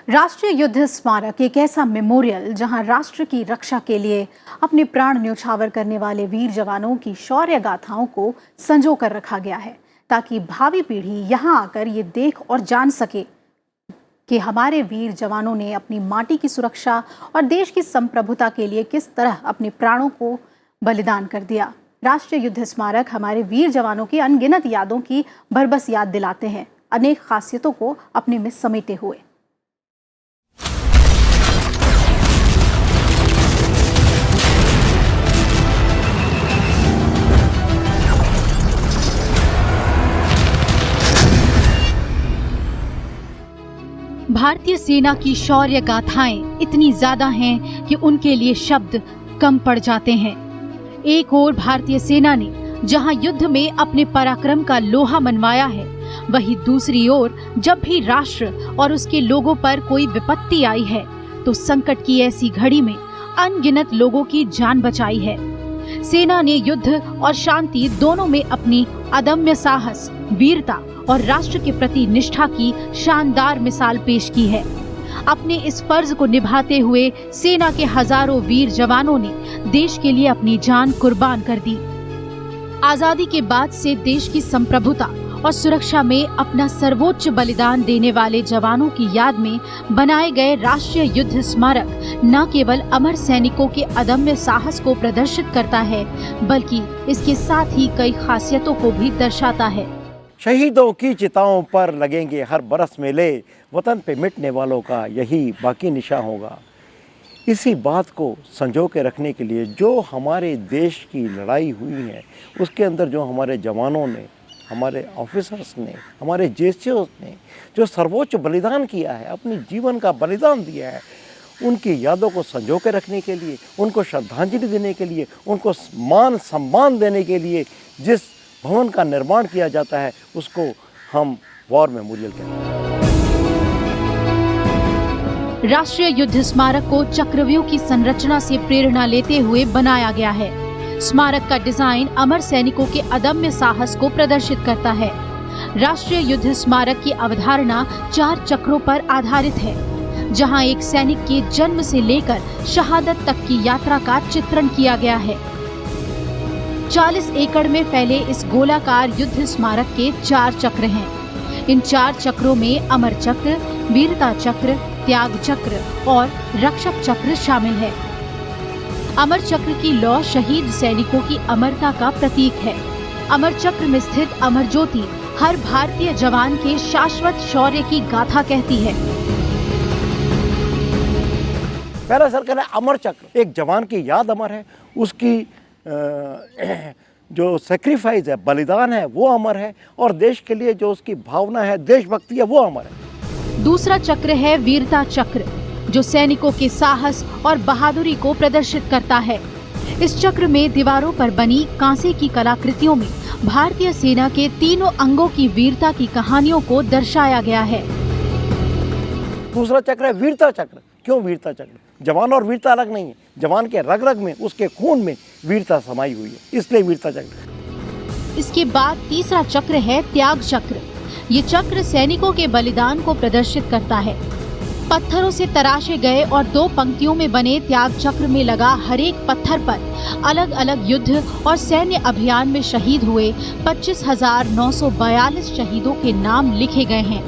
राष्ट्रीय युद्ध स्मारक एक ऐसा मेमोरियल जहां राष्ट्र की रक्षा के लिए अपने प्राण न्यौछावर करने वाले वीर जवानों की शौर्य गाथाओं को संजो कर रखा गया है, ताकि भावी पीढ़ी यहां आकर ये देख और जान सके कि हमारे वीर जवानों ने अपनी माटी की सुरक्षा और देश की संप्रभुता के लिए किस तरह अपने प्राणों को बलिदान कर दिया। राष्ट्रीय युद्ध स्मारक हमारे वीर जवानों की अनगिनत यादों की भरबस याद दिलाते हैं, अनेक खासियतों को अपने में समेटे हुए। भारतीय सेना की शौर्य गाथाएं इतनी ज्यादा हैं कि उनके लिए शब्द कम पड़ जाते हैं। एक ओर भारतीय सेना ने जहां युद्ध में अपने पराक्रम का लोहा मनवाया है, वहीं दूसरी ओर जब भी राष्ट्र और उसके लोगों पर कोई विपत्ति आई है तो संकट की ऐसी घड़ी में अनगिनत लोगों की जान बचाई है। सेना ने युद्ध और शांति दोनों में अपनी अदम्य साहस, वीरता और राष्ट्र के प्रति निष्ठा की शानदार मिसाल पेश की है। अपने इस फर्ज को निभाते हुए सेना के हजारों वीर जवानों ने देश के लिए अपनी जान कुर्बान कर दी। आजादी के बाद से देश की संप्रभुता और सुरक्षा में अपना सर्वोच्च बलिदान देने वाले जवानों की याद में बनाए गए राष्ट्रीय युद्ध स्मारक न केवल अमर सैनिकों के अदम्य साहस को प्रदर्शित करता है, बल्कि इसके साथ ही कई खासियतों को भी दर्शाता है। शहीदों की चिताओं पर लगेंगे हर बरस मेले, वतन पे मिटने वालों का यही बाकी निशान होगा। इसी बात को संजो के रखने के लिए जो हमारे देश की लड़ाई हुई है, उसके अंदर जो हमारे जवानों ने, हमारे ऑफिसर्स ने, हमारे जेसीओ ने जो सर्वोच्च बलिदान किया है, अपनी जीवन का बलिदान दिया है, उनकी यादों को संजो के रखने के लिए, उनको श्रद्धांजलि देने के लिए, उनको मान सम्मान देने के लिए जिस भवन का निर्माण किया जाता है, उसको हम वॉर मेमोरियल कहते हैं। राष्ट्रीय युद्ध स्मारक को चक्रव्यूह की संरचना से प्रेरणा लेते हुए बनाया गया है। स्मारक का डिजाइन अमर सैनिकों के अदम्य साहस को प्रदर्शित करता है। राष्ट्रीय युद्ध स्मारक की अवधारणा 4 चक्रों पर आधारित है, जहां एक सैनिक के जन्म से लेकर शहादत तक की यात्रा का चित्रण किया गया है। 40 एकड़ में फैले इस गोलाकार युद्ध स्मारक के 4 चक्र हैं। इन 4 चक्रों में अमर चक्र, वीरता चक्र, त्याग चक्र और रक्षक चक्र शामिल है। अमर चक्र की लौ शहीद सैनिकों की अमरता का प्रतीक है। अमर चक्र में स्थित अमर ज्योति हर भारतीय जवान के शाश्वत शौर्य की गाथा कहती है। पहला सर्कल है अमर चक्र। एक जवान की याद अमर है, उसकी जो सेक्रीफाइस है, बलिदान है, वो अमर है, और देश के लिए जो उसकी भावना है, देशभक्ति है, वो अमर है। दूसरा चक्र है वीरता चक्र, जो सैनिकों के साहस और बहादुरी को प्रदर्शित करता है। इस चक्र में दीवारों पर बनी कांसे की कलाकृतियों में भारतीय सेना के तीनों अंगों की वीरता की कहानियों को दर्शाया गया है। दूसरा चक्र है वीरता चक्र। क्यों वीरता चक्र? जवान और वीरता अलग नहीं है, जवान के रग रग में, उसके खून में वीरता समाई हुई है, इसलिए वीरता चक्र। इसके बाद तीसरा चक्र है त्याग चक्र। ये चक्र सैनिकों के बलिदान को प्रदर्शित करता है। पत्थरों से तराशे गए और 2 पंक्तियों में बने त्याग चक्र में लगा हर एक पत्थर पर अलग अलग युद्ध और सैन्य अभियान में शहीद हुए 25,942 शहीदों के नाम लिखे गए हैं।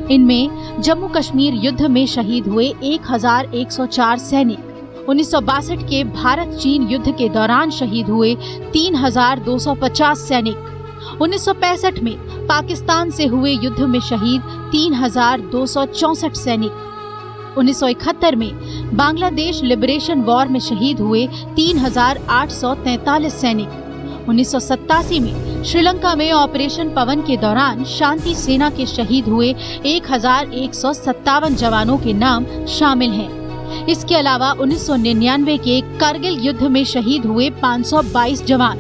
इनमें जम्मू कश्मीर युद्ध में शहीद हुए 1,104 सैनिक, 1962 के भारत चीन युद्ध के दौरान शहीद हुए 3,250 सैनिक, 1965 में पाकिस्तान से हुए युद्ध में शहीद 3,264 सैनिक, 1971 में बांग्लादेश लिबरेशन वॉर में शहीद हुए 3,843 सैनिक, 1987 में श्रीलंका में ऑपरेशन पवन के दौरान शांति सेना के शहीद हुए 1,157 जवानों के नाम शामिल हैं। इसके अलावा 1999 के कारगिल युद्ध में शहीद हुए 522 जवान,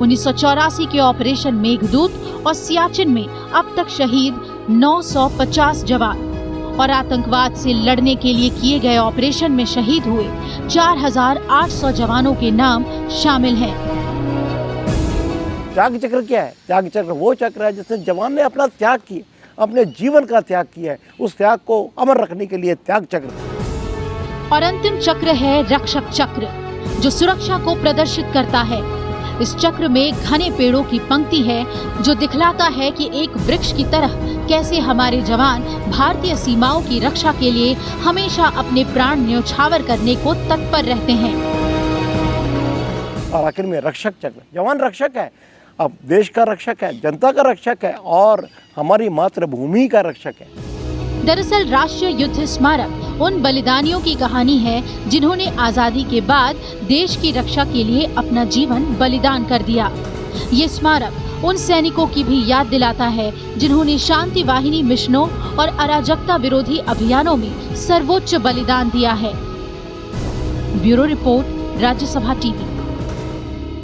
1984 के ऑपरेशन मेघदूत और सियाचिन में अब तक शहीद 950 जवान और आतंकवाद से लड़ने के लिए किए गए ऑपरेशन में शहीद हुए 4,800 जवानों के नाम शामिल हैं। त्याग चक्र क्या है? त्याग चक्र वो चक्र है जिसमें जवान ने अपना त्याग किया, अपने जीवन का त्याग किया है, उस त्याग को अमर रखने के लिए त्याग चक्र। और अंतिम चक्र है रक्षक चक्र, जो सुरक्षा को प्रदर्शित करता है। इस चक्र में घने पेड़ों की पंक्ति है, जो दिखलाता है कि एक वृक्ष की तरह कैसे हमारे जवान भारतीय सीमाओं की रक्षा के लिए हमेशा अपने प्राण न्योछावर करने को तत्पर रहते हैं। और आखिर में रक्षक चक्र, जवान रक्षक है, अब देश का रक्षक है, जनता का रक्षक है और हमारी मातृभूमि का रक्षक है। दरअसल राष्ट्रीय युद्ध स्मारक उन बलिदानियों की कहानी है जिन्होंने आजादी के बाद देश की रक्षा के लिए अपना जीवन बलिदान कर दिया। ये स्मारक उन सैनिकों की भी याद दिलाता है जिन्होंने शांति वाहिनी मिशनों और अराजकता विरोधी अभियानों में सर्वोच्च बलिदान दिया है। Bureau report, Rajya Sabha TV.